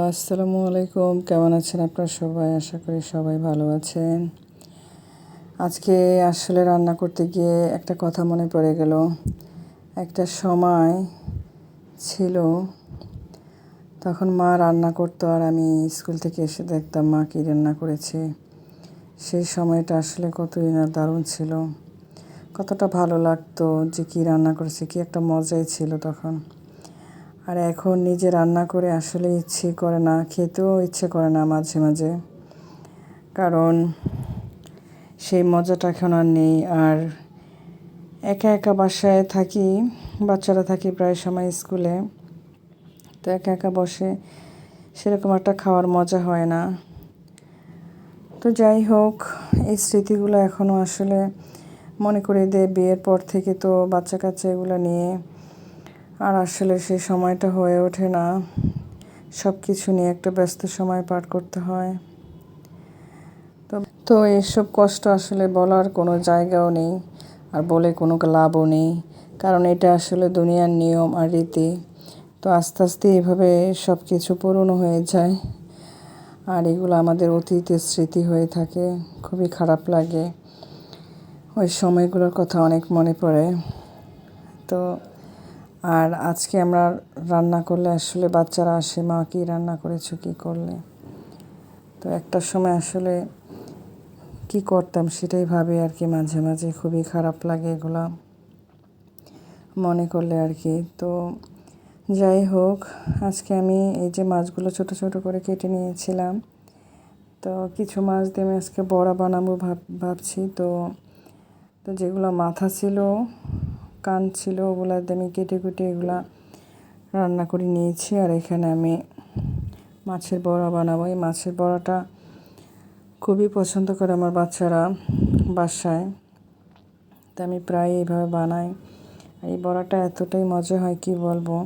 আসসালামু আলাইকুম। কেমন আছেন আপনারা সবাই? আশা করি সবাই ভালো আছেন। আজকে আসলে রান্না করতে গিয়ে একটা কথা মনে পড়ে গেল। একটা সময় ছিল, তখন মা রান্না করতো আর আমি স্কুল থেকে এসে দেখতাম মা কী রান্না করেছে। সেই সময়টা আসলে কতই না দারুণ ছিল, কতটা ভালো লাগতো যে কী রান্না করেছে, কী একটা মজাই ছিল তখন। আর এখন নিজে রান্না করে আসলে ইচ্ছে করে না, খেতেও ইচ্ছে করে না মাঝে মাঝে, কারণ সেই মজাটা এখন আর নেই। আর একা একা বাসায় থাকি, বাচ্চারা থাকি প্রায় সময় স্কুলে, তো একা একা বসে সেরকম একটা খাওয়ার মজা হয় না। তো যাই হোক, এই স্মৃতিগুলো এখনও আসলে মনে করে দেয়। বিয়ের পর থেকে তো বাচ্চা কাচ্চা এগুলো নিয়ে আর আসলে সেই সময়টা হয়ে ওঠে না, সব কিছু নিয়ে একটা ব্যস্ত সময় পার করতে হয়। তো এসব কষ্ট আসলে বলার কোনো জায়গাও নেই, আর বলে কোনো লাভও নেই, কারণ এটা আসলে দুনিয়ার নিয়ম আর রীতি। তো আস্তে আস্তে এভাবে সব কিছু পুরনো হয়ে যায়, আর এগুলো আমাদের অতীতের স্মৃতি হয়ে থাকে। খুবই খারাপ লাগে, ওই সময়গুলোর কথা অনেক মনে পড়ে। তো আর আজকে আমরা রান্না করলে আসলে বাচ্চারা আসে, মা কী রান্না করেছো, কী করলে। তো একটা সময় আসলে কী করতাম সেটাই ভাবি আর কি, মাঝে মাঝে খুবই খারাপ লাগে এগুলো মনে করলে আর কি। তো যাই হোক, আজকে আমি এই যে মাছগুলো ছোট ছোট করে কেটে নিয়েছিলাম, তো কিছু মাছ দিয়ে আমি আজকে বড়া বানাবো ভাবছি। তো যেগুলো মাথা ছিল, কান ছিল, ওগুলো দিয়ে আমি কেটে কুটে এগুলা রান্না করে নিয়েছি। আর এখানে আমি মাছের বড়া বানাবো। এই মাছের বড়াটা খুবই পছন্দ করে আমার বাচ্চারা বাসায়, তা আমি প্রায় এইভাবে বানাই। এই বড়াটা এতটাই মজা হয় কি বলবো।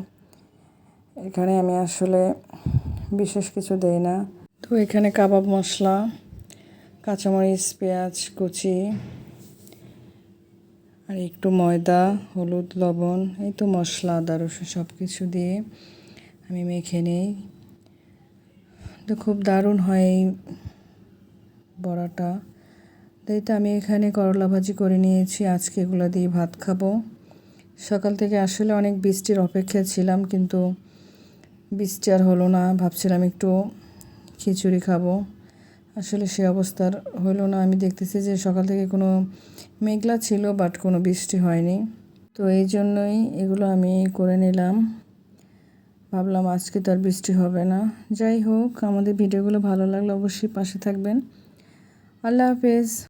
এখানে আমি আসলে বিশেষ কিছু দেই না। তো এখানে কাবাব মশলা, কাঁচামরিচ, পেঁয়াজ কুচি, আর একটু ময়দা, হলুদ, লবণ, এই তো মশলা, আদা রসুন সব কিছু দিয়ে আমি মেখে নিই। তো খুব দারুণ হয় এই বড়াটা। তাই তো আমি এখানে করলা ভাজি করে নিয়েছি, আজকে এগুলো দিয়ে ভাত খাবো। সকাল থেকে আসলে অনেক বৃষ্টির অপেক্ষায় ছিলাম, কিন্তু বৃষ্টি আর হলো না। ভাবছিলাম একটু খিচুড়ি খাবো, আসলে সে অবস্থার হলো না। আমি দেখতেছি যে সকাল থেকে কোনো মেঘলা ছিল, বাট কোনো বৃষ্টি হয়নি। তো এই জন্যই এগুলো আমি করে নিলাম, ভাবলাম আজকে তো আর বৃষ্টি হবে না। যাই হোক, আমাদের ভিডিওগুলো ভালো লাগলে অবশ্যই পাশে থাকবেন। আল্লাহ হাফেজ।